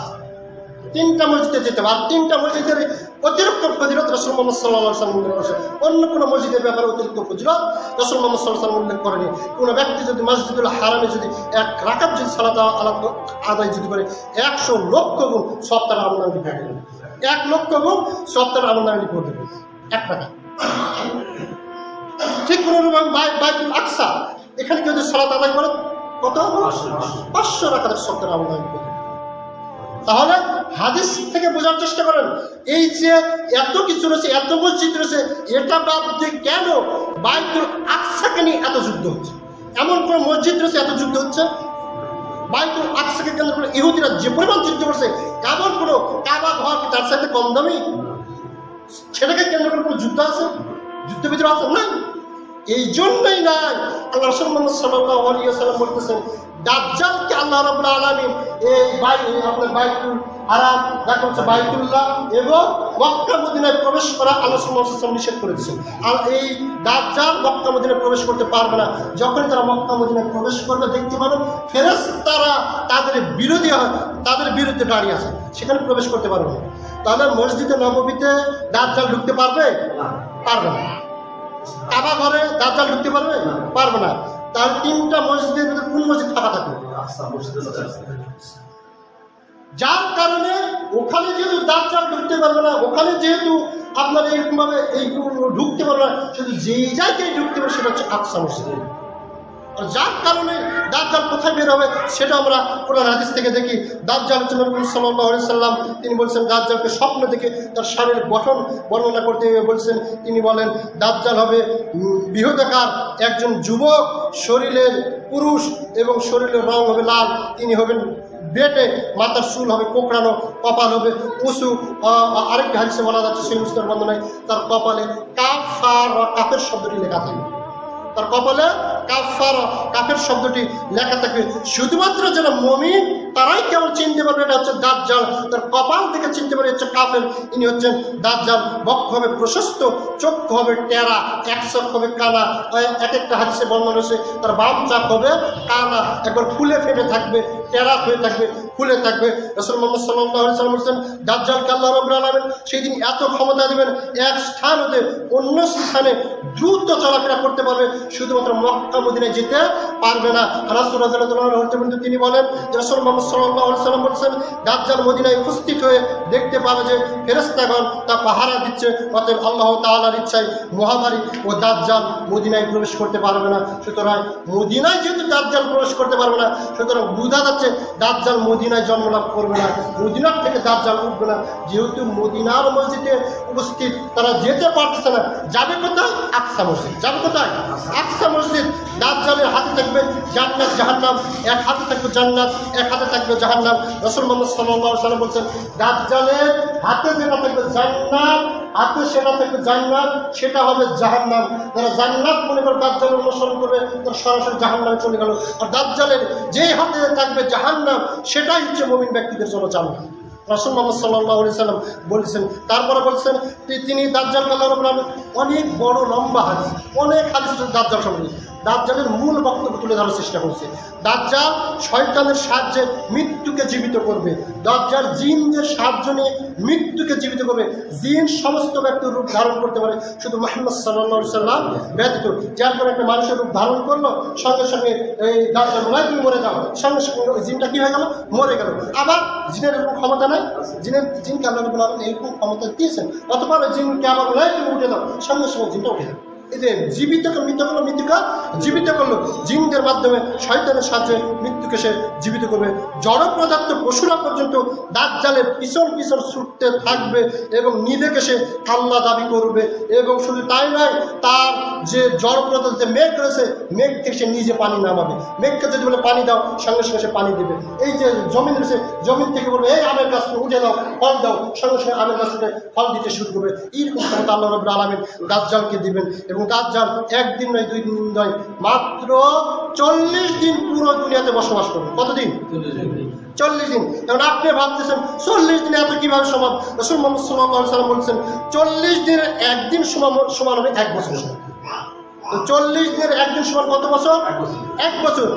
3টা মসজিদে যেতে হবে। আর 3টা মসজিদের অতিরিক্ত ফজিলত রাসূল মুহাম্মদ সাল্লাল্লাহু আলাইহি ওয়াসাল্লাম উল্লেখ করেছেন। অন্য কোনো মসজিদের ব্যাপারে অতিরিক্ত ফজিলত রাসূল মুহাম্মদ সাল্লাল্লাহু আলাইহি ওয়াসাল্লাম উল্লেখ করেনি। কোনো ব্যক্তি যদি মসজিদুল হারামে যদি 1 রাকাত যদি সালাত আদায় যদি করে 100 লক্ষ গুণ সওয়াব তার আমলনামায় লিখে দেবে। 1 লক্ষ গুণ সওয়াব তার আমলনামায় লিখে দেবে 1 টাকা। ঠিক কোনোরকম বাইতুল আকসা এখানে কেউ যদি সালাত আদায় করে কত? 500 রাকাতের সওয়াব তার আমলনামায় লিখে দেবে। তাহলে হাদিস থেকে বোঝার চেষ্টা করেন, এই যে এত কিছু রয়েছে, এত মসজিদ রয়েছে, এটা বাদ দিয়ে কেন বাইতুল আকসাকে নিয়ে এত যুদ্ধ হচ্ছে? এমন কোন মসজিদ রয়েছে এত যুদ্ধ হচ্ছে? বাইতুল আকসাকে কেন্দ্র করে ইহুদিরা যে পরিমাণ যুদ্ধ করছে, এমন কোনো কাবা ঘর কি তার সাথে কম দামি? সেটাকে কেন্দ্র করে কোনো যুদ্ধ আছে? যুদ্ধবিদ্রোহ আছে না? এই জন্যই নাই আল্লাহ রাসূল মুহাম্মদ সাল্লাল্লাহু আলাইহি ওয়াসাল্লাম বলতেছেন, দাজ্জালকে আল্লাহ রাব্বুল আলামিন এই আপনার বাইতুল হারাম, যাকে হচ্ছে বাইতুল্লাহ এবং মক্কা মদিনায় প্রবেশ করা আল্লাহ সাল্লাল্লাহু আলাইহি ওয়াসাল্লাম নিষেধ করে দিয়েছেন। আর এই দাজ্জাল মক্কা মদিনায় প্রবেশ করতে পারবে না। যখন তারা মক্কা মদিনায় প্রবেশ করবে দেখতে পাবেন ফেরেশতারা তাদের বিরোধী হয়, তাদের বিরুদ্ধে দাঁড়িয়ে আছে, সেখানে প্রবেশ করতে পারবে না। তাহলে মসজিদে নববীতে দাজ্জাল ঢুকতে পারবে? পারবে না। কাবা ঘরে দাজ্জাল ঢুকতে পারবে? পারবে না। তার 3টা মসজিদের ভিতরে কোন মসজিদ ফাঁকা থাকবে? যার কারণে ওখানে যেহেতু দাজ্জাল ঢুকতে পারবে না, ওখানে যেহেতু আপনার এইরকম ভাবে ঢুকতে পারবে না, শুধু যেই জায়গায় ঢুকতে পারবে সেটা হচ্ছে আকসা মসজিদ। আর যার কারণে দাজ্জাল কোথায় বের হবে সেটা আমরা কোরআন হাদিস থেকে দেখি। দাজ্জাল হচ্ছে নবী সাল্লাল্লাহু আলাইহি সাল্লাম, তিনি বলছেন দাজ্জালকে স্বপ্ন দেখে তার শারীরিক গঠন বর্ণনা করতে বলছেন। তিনি বলেন দাজ্জাল হবে বৃহদাকার একজন যুবক, শরীরের পুরুষ এবং শরীরের রং হবে লাল, তিনি হবেন বেটে, মাথার চুল হবে কোঁকড়ানো, কপাল হবে উঁচু। আরেকটি হাদিসে বলা যাচ্ছে সেই মুসলিম বর্ণনায় তার কপালে কাফের শব্দটি লেখা থাকে, তার কপালে কাফের শব্দটি লেখা থাকবে। শুধুমাত্র যারা মুমিন তারাই কেবল চিনতে পারবে এটা হচ্ছে দাজ্জাল। তার কপাল থেকে চিনতে পারবে হচ্ছে কাফের, ইনি হচ্ছেন দাজ্জাল। বক্ষ হবে প্রশস্ত, চক্ষু হবে টেরা, এক চোখ হবে কানা। এক একটা হাদিসে বর্ণনা রয়েছে তার বাম চোখ হবে কানা, একবার ফুলে ফেটে থাকবে, টেরা হয়ে থাকবে, ফুলে থাকবে। রাসূল মুহাম্মদ সাল্লাল্লাহু আলাইহি ওয়াসাল্লাম বলেছেন দাজ্জালকে আল্লাহ রাব্বুল আলামিন সেই দিন এত ক্ষমতা দেবেন, এক স্থান হতে অন্য স্থানে দ্রুত চলাফেরা করতে পারবে, শুধুমাত্র মক্কা মদিনায় যেতে পারবে না। রাসূল রাদিয়াল্লাহু আনহু হতে তিনি বলেন রাসূল মুহাম্মদ সাল্লাল্লাহু আলাইহি ওয়াসাল্লাম বলেছেন দাজ্জাল মদিনায় উপস্থিত হয়ে দেখতে পাবে যে ফেরেশতাগণ তা পাহারা দিচ্ছে, অতএব আল্লাহ তাআলার ইচ্ছায় মহামারী ও দাজ্জাল মদিনায় প্রবেশ করতে পারবে না। সুতরাং মদিনায় যেহেতু দাজ্জাল প্রবেশ করতে পারবে না, সুতরাং বোঝা যাচ্ছে দাজ্জাল মদিনায় জন্মলাভ করবে না, মদিনার থেকে দাজ্জাল উঠবে না। যেহেতু মদিনার মসজিদে উপস্থিত, তারা যেতে পারছে না, যাবে কোথায়? আকসা মসজিদ। যাবে কোথায়? আকসা মসজিদ। দাজ্জালের হাতে থাকবে জান্নাত জাহান্নাম, এক হাতে থাকবে জান্নাত, এক হাতে থাকবে জাহান্নাম। রাসূল মুহাম্মদ সাল্লাল্লাহু আলাইহি ওয়াসাল্লাম বলেছেন দাজ্জালের হাতে যেটা থাকবে জান্নাত, হাতে সেটা থাকবে জান্নাত, সেটা হবে জাহান্নাম। যারা জান্নাত মনে করে দাজ্জালের অনুসরণ করবে তারা সরাসরি জাহান্নামে চলে গেল। আর দাজ্জালের যে হাতে থাকবে জাহান্নাম, সেটাই হচ্ছে মুমিন ব্যক্তিদের জন্য জান্নাত। রাসূল মুহাম্মদ সাল্লাল্লাহু আলাইহি ওয়াসাল্লাম বলেছেন। তারপরে বলছেন তিনি দাজ্জাল অনেক বড় লম্বা হাদিস, অনেক হাদিস দাজ্জাল সম্বন্ধে দাজ্জালের মূল বক্তব্য তুলে ধরার চেষ্টা করছে। দাজ্জাল শয়তানের সাহায্যে মৃত্যুকে জীবিত করবে, দাজ্জাল জিনদের সাহায্য নিয়ে মৃত্যুকে জীবিত করবে। জিন সমস্ত ব্যক্তির রূপ ধারণ করতে পারে, শুধু মুহাম্মদ সাল্লাল্লাহু আলাইহি ওয়াসাল্লাম ব্যতীত। যার পরে একটা মানুষের রূপ ধারণ করলো, সঙ্গে সঙ্গে এই দাজ্জাল বলে তুমি মরে যাও, সঙ্গে সঙ্গে ওই জিনটা কি হয়ে গেল? মরে গেল। আবার জিনের এরকম ক্ষমতা নাই, জিনকে আল্লাহ রাব্বুল আলামিন এরকম ক্ষমতা দিয়েছেন, অথবা জিনকে আবার বলে তুমি উঠে দাও, সঙ্গে সঙ্গে জিনটা উঠে যাবে। এই যে জীবিতকে মৃত করলো, মৃত্যুকে জীবিত করলো, জিনদের মাধ্যমে শয়তানের সাহায্যে মৃত্যুকে সে জীবিত করবে। জড় পদার্থ পশুরা পর্যন্ত দাজ্জালের পিছন পিছন ছুটতে থাকবে এবং নিজেকে সে আল্লাহ দাবি করবে। এবং শুধু তাই নয়, তার যে জড় পদার্থ মেঘ রয়েছে, মেঘ থেকে সে নিজে পানি নামাবে। মেঘকে যদি বলে পানি দাও, সঙ্গে সঙ্গে সে পানি দেবে। এই যে জমিন রয়েছে, জমিন থেকে বলবে এই আমের গাছ উঠে দাও, ফল দাও, সঙ্গে সঙ্গে আমের গাছ থেকে ফল দিতে শুরু করবে। এইরকম ক্ষমতা আল্লাহ রাব্বুল আলামিন দাজ্জালকে দিবেন। এবং দাজ্জাল একদিন নয়, 2 দিন নয়, মাত্র 40 দিন পুরো দুনিয়াতে বসবাস করবে। কতদিন? 40 দিন। এখন আপনি ভাবতেছেন 40 দিনে এত কিভাবে সম্ভব? রাসূল মুহাম্মদ সাল্লাল্লাহু আলাইহি ওয়াসাল্লাম বলেছেন 40 দিনের একদিন সমান হবে 1 বছর। 40 দিনের একদিন সমান কত বছর? 1 বছর।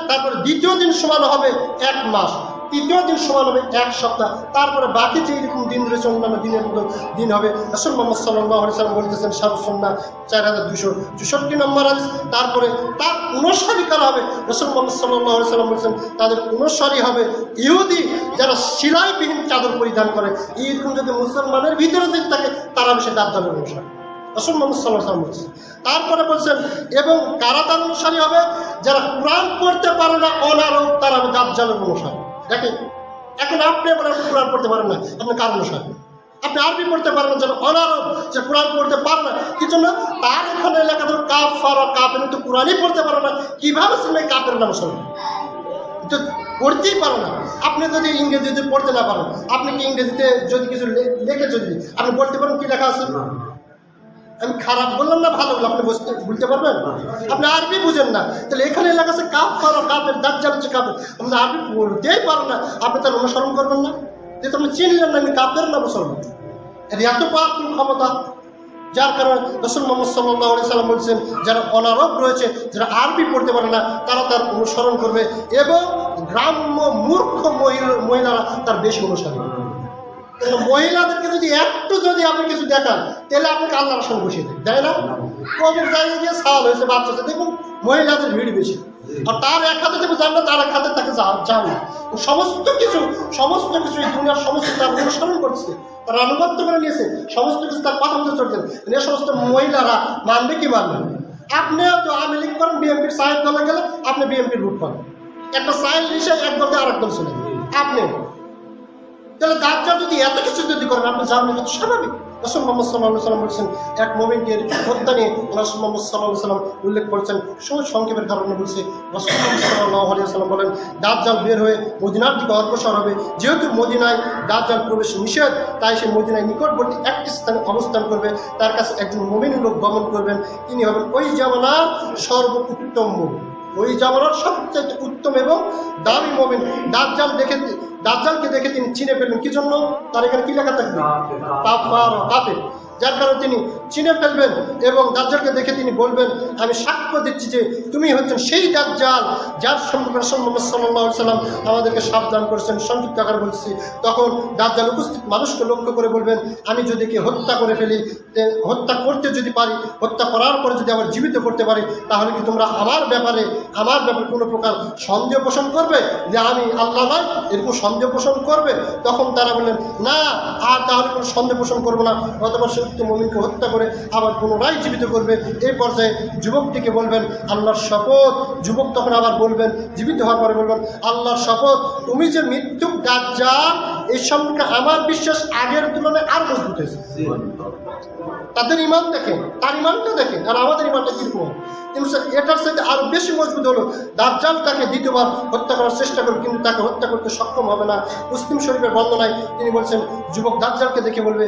তারপরে দ্বিতীয় দিন সমান হবে 1 মাস, তৃতীয় দিন সমান হবে 1 সপ্তাহ, তারপরে বাকি যে এরকম দিন রয়েছে অন্যান্য দিনের মতো দিন হবে। রাসূল মুহাম্মদ সাল্লাল্লাহু আলাইহি ওয়াসাল্লাম বলতেছেন শাহসুন্নাহ 4264 নম্বর হাদিস। তারপরে তার অনুসারী কারা হবে? রাসূল মুহাম্মদ সাল্লাল্লাহু আলাইহি ওয়াসাল্লাম বলছেন তাদের অনুসারী হবে ইহুদি, যারা সেলাইবিহীন চাদর পরিধান করে। এরকম যদি মুসলমানের ভিতরে দিক থাকে, তারা বেশি দাজ্জালের অনুসারী। রাসূল মুহাম্মদ সাল্লাল্লাহু আলাইহি ওয়াসাল্লাম বলছেন। তারপরে বলছেন এবং কারা তার অনুসারী হবে? যারা কোরআন পড়তে পারে না, অনারব, তারা হবে দাজ্জালের অনুসারী। দেখেন, এখন আপনি কোরআন পড়তে পারেন না, আপনি কার অনুসারী? আপনি আরবি পড়তে পারেন না, যেন অনারব, যে কোরআন পড়তে পারে না, কি জন্য? তার এখানে লেখা ধরো কাফার আর কাফের, তো কোরআনই পড়তে পারে না, কিভাবে শুনলে কাফের নাম শুনবে? তো পড়তেই পারে না। আপনি যদি ইংরেজিতে পড়তে না পারেন, আপনি কি ইংরেজিতে যদি কিছু লেখে যদি আপনি বলতে পারেন কি লেখা আছে? আমি খারাপ বললাম না ভালো বললাম, আপনি বলতে পারবেন? আপনি আরবি বুঝেন না, তাহলে এখানে লেখা আছে কাফার আর কাফের, দাজ্জাল হচ্ছে কাফের, আপনি আরবি পড়তেই পারেন না, আপনি তার অনুসরণ করবেন না? যেহেতু আপনি চিনলেন না আমি কাফের না মুসলমান। এর এত পাওয়ারফুল ক্ষমতা, যার কারণে রাসূল মুহাম্মদ সাল্লাল্লাহু আলাইহি ওয়াসাল্লাম বলছেন যারা অনারব রয়েছে, যারা আরবি পড়তে পারে না, তারা তার অনুসরণ করবে এবং গ্রাম্য মূর্খ মহিলারা তার বেশি অনুসরণ করবে। মহিলাদেরকে যদি একটু যদি আপনি কিছু দেখান, তাহলে আপনাকে আল্লাহর সঙ্গে বসিয়ে দেন, তাই না? কবর জায়গায় গিয়ে সাল হয়েছে বাচ্চাদের, দেখুন মহিলাদের ভিড় বেশি, আর তার এক হাতে থেকে জানলে তার এক হাতে তাকে যান না। সমস্ত কিছু এই দুনিয়ার সমস্ত তার অনুসরণ করছে, তার আনুগত্য করে নিয়েছে, সমস্ত কিছু তার কথা মতো চলছে। এই সমস্ত মহিলারা মানবে কি মানবে? আপনি তো আওয়ামী লীগ করেন, বিএনপির সাহেব দলে গেলে আপনি বিএনপির রূপ পান, একটা সাহেব এসে এক দল দিয়ে আরেক দল চলে আপনি। তাহলে দাজ্জাল যদি এত কিছু যদি করেন, আপনি জানবেন কত স্বাভাবিক। রাসূল মুহাম্মদ সাল্লাল্লাহু আলাইহি ওয়াসাল্লাম বলছেন এক মুমিনকে হত্যা নিয়ে রাসূল মুহাম্মদ সাল্লাল্লাহু আলাইহি ওয়াসাল্লাম উল্লেখ করেছেন, সংক্ষেপের কারণে বলছে। রাসূল মুহাম্মদ সাল্লাল্লাহু আলাইহি ওয়াসাল্লাম বলেন দাজ্জাল বের হয়ে মদিনার দিকে অগ্রসর হবে। যেহেতু মদিনায় দাজ্জাল প্রবেশ নিষেধ, তাই সে মদিনায় নিকটবর্তী একটি স্থানে অবস্থান করবে। তার কাছে একজন মুমিন লোক গমন করবেন, তিনি হবেন ওই জামানার সর্বোত্তম মুমিন, ওই জামানার সবচেয়ে উত্তম এবং দামি মুমিন। দাজ্জালকে দেখে তিনি চিনে ফেলবেন, কি জন্য? তার এখানে কি লেখা থাকবে? কাফার, কাফের। যার কারণে তিনি চিনে ফেলবেন এবং দাজ্জালকে দেখে তিনি বলবেন, আমি সাক্ষ্য দিচ্ছি যে তুমি হচ্ছেন সেই দাজ্জাল যার সম্পর্কে রাসূল মুহাম্মদ সাল্লাল্লাহু আলাইহি ওয়াসাল্লাম আমাদেরকে সাবধান করেছেন। সংক্ষিপ্ত আকারে বলছি, তখন দাজ্জাল উপস্থিত মানুষকে লক্ষ্য করে বলবেন, আমি যদি কে হত্যা করে ফেলি, হত্যা করতে যদি পারি, হত্যা করার পরে যদি আবার জীবিত করতে পারি, তাহলে কি তোমরা আমার ব্যাপারে কোনো প্রকার সন্দেহ পোষণ করবে যে আমি আল্লাহ নয়, এরকম সন্দেহ পোষণ করবে? তখন তারা বললেন, না, আর তাহলে কোনো সন্দেহ পোষণ করবো না। অথবা সে উক্ত মুমিনকে হত্যা করে আবার পুনরায় জীবিত করবে। এই পর্যায়ে যুবকটিকে বলবেন, আল্লাহর শপথ। যুবক তখন আবার বলবেন, জীবিত হওয়ার পরে বলবেন, আল্লাহর শপথ, তুমি যে মৃত্যুক দাজ্জাল, এই সম্পর্কে আমার বিশ্বাস আগের তুলনায় আর মজবুত হয়েছে। তাদের ইমান দেখেন, তার ইমানটা দেখেন, আর আমাদের ইমানটা কিরকম। কিন্তু এটার সাথে আরো বেশি মজবুত হলো, দাজ্জাল তাকে দ্বিতীয়বার হত্যা করার চেষ্টা করবে, কিন্তু তাকে হত্যা করতে সক্ষম হবে না। মুসলিম শরীফের বর্ণনায় তিনি বলছেন, যুবক দাজ্জালকে দেখে বলবে,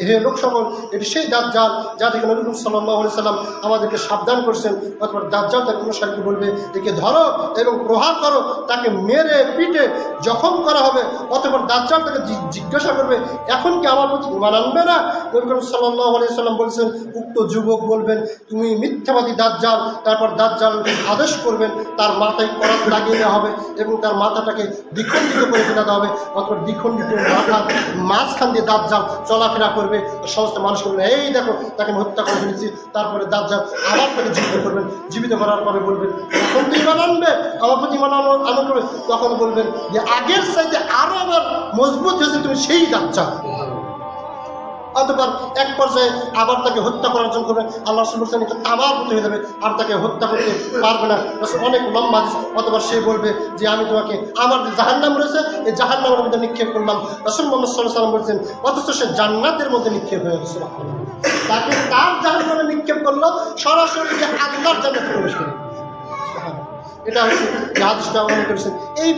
হে লোক সকল, এটি সেই দাজ্জাল যা দেখে নবী সাল্লাল্লাহু আলাইহি সাল্লাম আমাদেরকে সাবধান করছেন। অথবা দাজ্জাল তার অনুসারীকে বলবে, একে ধরো এবং প্রহার করো, তাকে মেরে পিটে জখম করা হবে। অথবা দাজ্জাল তাকে জিজ্ঞাসা করবে, এখন কি আমার প্রতি ঈমান আনবে না? নবী সাল্লাল্লাহু আলাইহি সাল্লাম বলছেন, উক্ত যুবক বলবেন, তুমি মিথ্যাবাদী দাজ্জাল। তারপর দাজ্জাল আদেশ করবেন, তার মাথায় করাত লাগিয়ে দেওয়া হবে এবং তার মাথাটাকে দ্বিখণ্ডিত করে ফেলে দেওয়া হবে। অথবা দ্বিখণ্ডিত মাথার মাঝখান দিয়ে দাজ্জাল চলাফেরা করবে। সমস্ত মানুষ বলবেন, এই দেখো, তাকে হত্যা করে ফেলেছি। তারপরে দাজ্জাল আবার তাকে জীবিত করবেন। জীবিত করার পরে বলবেন, এখন তো ঈমান আনবে, আমার প্রতি ঈমান আনন্দ করবে। তখন বলবেন যে আগের চাইতে আরো আমার মজবুত হয়েছে, তুমি সেই দাজ্জাল। অথবা এক পর্যায়ে আবার তাকে হত্যা করার জন্য করবেন, আল্লাহ রাসূল বলেছেন এটা আবার হতে হয়ে যাবে, আর তাকে হত্যা করতে পারবে না। অনেক লম্বা। অথবা সে বলবে যে আমি তোমাকে, আমার জাহান্নাম রয়েছে, এই জাহান্নামের মধ্যে নিক্ষেপ করলাম। রাসূল মুহাম্মদ সাল্লাল্লাহু আলাইহি ওয়াসাল্লাম বলছেন, অথচ সে জান্নাতের মধ্যে নিক্ষেপ হয়ে গেছে। তাকে তার জাহান্নামে নিক্ষেপ করলো, সরাসরি যে আল্লাহর জান্নাতে প্রবেশ করে। এটা হচ্ছে হাদিসটা মনে করেছেন। এই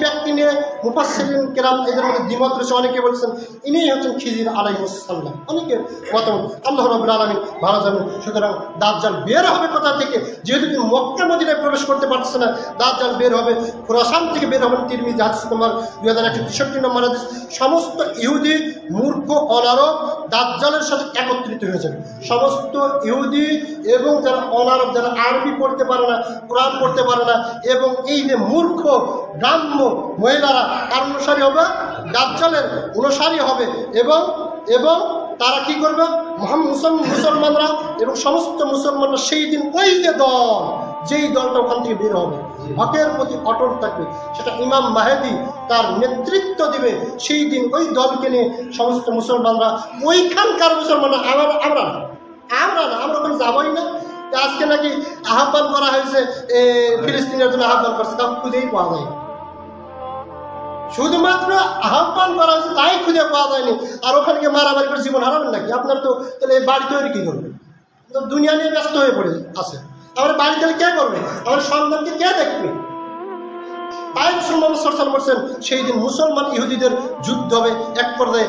ব্যক্তি নিয়ে মুফাসসিরিন কেরাম এদের মধ্যে দ্বিমত রয়েছে। অনেকে বলছেন ইনি হচ্ছেন খিজির আলাইহিস সালাম, অনেকে মতামত। আল্লাহ রাব্বুল আলামিন ভালো জানেন। সুতরাং দাজ্জাল বের হবে কোথা থেকে? যেহেতু তিনি মক্কা মদিনায় প্রবেশ করতে পারছে না, দাজ্জাল বের হবে খুরাসান থেকে, বের হবেন তিরমিজি হাদিস নম্বর 2163 নম্বর হাদিস। সমস্ত ইহুদি মূর্খ অনারব দাজ্জালের সাথে একত্রিত হয়ে যাবে। সমস্ত ইহুদি এবং যারা অনারব, যারা আরবি পড়তে পারে না, কোরআন পড়তে পারে না, এবং এই যে মূর্খ গ্রাম্য মহিলারা তার অনুসারী হবে, দাজ্জালের অনুসারী হবে। এবং তারা কি করবে? মুসলমানরা এবং সমস্ত মুসলমানরা সেই দিন ওই যে দল, যেই দলটা ওখান থেকে বের হবে, হকের প্রতি অটল থাকবে, সেটা ইমাম মাহেদী তার নেতৃত্ব দিবে। সেই দিন ওই দলকে নিয়ে সমস্ত মুসলমানরা, ওইখানকার মুসলমানরা, আমরা ওখানে যাবই না। আজকে নাকি আহ্বান করা হয়েছে, ফিলিস্তিনের জন্য আহ্বান করছে, তা খুঁজেই পাওয়া যায়। শুধুমাত্র আহ্বান করা হয়েছে, তাই খুঁজে পাওয়া যায়নি। আর ওখানে গিয়ে মারামারি করে জীবন হারাবেন নাকি? আপনার তো তাহলে বাড়ি তৈরি কি করবে? দুনিয়া নিয়ে ব্যস্ত হয়ে পড়ে আছে। আমার বাড়ি তাহলে কে করবে? আমার সন্তানকে কে দেখবে? তাই মুসলমান সরসাল বলছেন, সেই দিন মুসলমান ইহুদিদের যুদ্ধ হবে। এক পর্যায়ে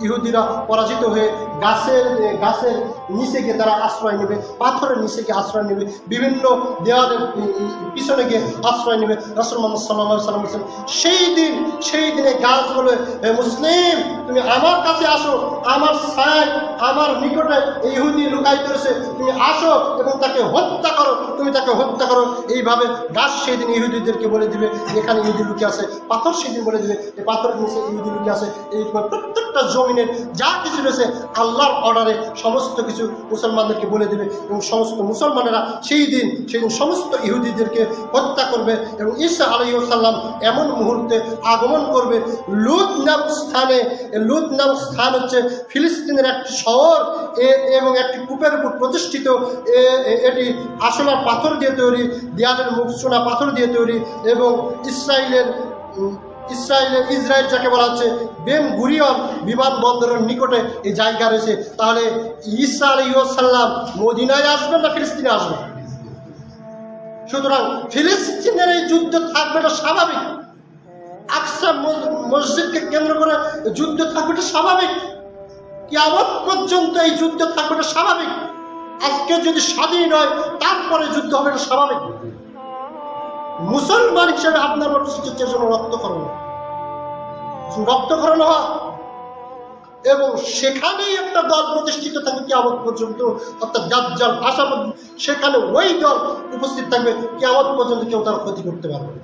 ইহুদিরা পরাজিত হয়ে গাছের নিচে গিয়ে তারা আশ্রয় নেবে, পাথরের নিচে গিয়ে আশ্রয় নেবে, বিভিন্ন দেওয়ালের পিছনে গিয়ে আশ্রয় নেবে। রাসূল মুহাম্মদ সাল্লাল্লাহু আলাইহি ওয়াসাল্লাম বলছেন, সেই দিনে গাছ বলে, হে মুসলিম, তুমি আমার কাছে আসো, আমার ছায়, আমার নিকটে ইহুদি লুকায়িত রয়েছে, তুমি আসো এবং তাকে হত্যা করো, তুমি তাকে হত্যা করো। এইভাবে গাছ সেই দিন ইহুদিদেরকে বলে দিবে এখানে ইহুদি লুকে আছে। পাথর সেদিন বলে দিবে এই পাথরের নিচে ইহুদি লুকে আছে। এই প্রত্যেকটা জমিনের যা কিছু রয়েছে আল্লাহর অর্ডারে সমস্ত কিছু মুসলমানদেরকে বলে দেবে এবং সমস্ত মুসলমানেরা সেই দিন সমস্ত ইহুদিদেরকে হত্যা করবে। এবং ঈসা আলাইহিস সালাম এমন মুহূর্তে আগমন করবে লুত নাম স্থানে। লুত নাম স্থান হচ্ছে ফিলিস্তিনের একটি শহর এবং একটি কূপের উপর প্রতিষ্ঠিত। এটি আসলে পাথর দিয়ে তৈরি, দেয়ালের মুখ সোনা পাথর দিয়ে তৈরি। এবং ইসরায়েল যাকে বলা হচ্ছে বেন গুরিয়ন বিমানবন্দরের নিকটে এই জায়গা রয়েছে। তাহলে ঈসা আলাইহিস সালাম মদিনায় আসবেন না ফিলিস্তিনে আসবেন? সুতরাং ফিলিস্তিনের এই যুদ্ধ থাকবে, এটা স্বাভাবিক। আকসা মসজিদকে কেন্দ্র করে যুদ্ধ থাকবে, এটা স্বাভাবিক। কিয়ামত পর্যন্ত এই যুদ্ধ থাকবে, এটা স্বাভাবিক। আজকে যদি স্বাধীন হয় তারপরে যুদ্ধ হবে, এটা স্বাভাবিক। মুসলমান হিসেবে আপনার জন্য রক্তক্ষরণ হয়। এবং সেখানেই একটা দল প্রতিষ্ঠিত থাকবে কিয়ামত পর্যন্ত, অর্থাৎ দাজ্জাল ভাষা সেখানে ওই দল উপস্থিত থাকবে কিয়ামত পর্যন্ত, কেউ তার ক্ষতি করতে পারবে না।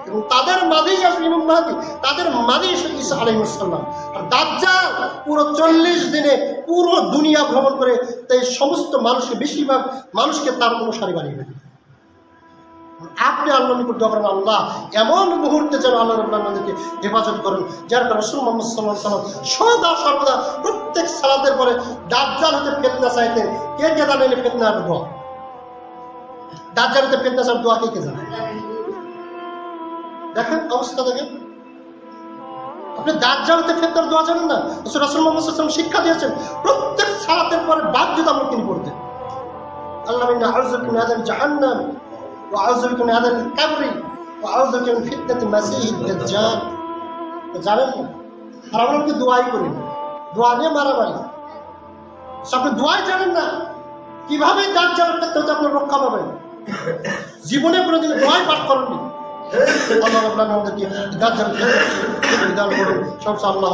এবং তাদের মাঝেই আসবে ইমাম মাহদী, তাদের মাঝেই আসবে ঈসা আলাইহিস সালাম। আর দাজ্জাল পুরো 40 দিনে পুরো দুনিয়া ভ্রমণ করে তাই সমস্ত মানুষকে, বেশিরভাগ মানুষকে তার অনুসারী বানিয়ে দেবে। আপনি আল্লাহর নিকট দোয়া করেন, আল্লাহ এমন মুহূর্তে যেন আল্লাহ রাব্বুল আলামিনকে হেফাজত করেন, যার কারণে রাসূল মুহাম্মদ সাল্লাল্লাহু আলাইহি ওয়াসাল্লাম সদা সর্বদা প্রত্যেক সালাতের পরে দাজ্জাল হতে ফিতনা চাইতেন। কে কে জানেন ফিতনার দোয়া? দাজ্জাল হতে ফিতনা চাওয়ার দোয়া কে কে জানেন? দেখেন অবস্থা, দেখেন আপনি দাজ্জাল হতে ফিতনার দোয়া জানেন না? রাসূল মুহাম্মদ সাল্লাল্লাহু আলাইহি ওয়াসাল্লাম শিক্ষা দিয়েছেন প্রত্যেক সালাতের পরে বাধ্যতামূলক তিনি পড়তেন, আল্লাহুম্মা ইন্নী আউযু বিকা মিন আযাবি জাহান্নাম ওয়া আউযু বিকা মিন আযাবিল কবরি ওয়া আউযু বিকা মিন ফিতনাতিল মাসীহিদ দাজ্জাল। জানেন না? আর আমরা কি দোয়াই করি না, দোয়া নিয়ে মারামারি। আপনি দোয়াই জানেন না, কিভাবে দাজ্জালের থেকে আপনি রক্ষা পাবেন? জীবনে কোনোদিন দোয়াই পাঠ করেননি। আল্লাহ রাব্বুল আলামিন আমাদেরকে দাজ্জাল থেকে দান করুন। সব আল্লাহ।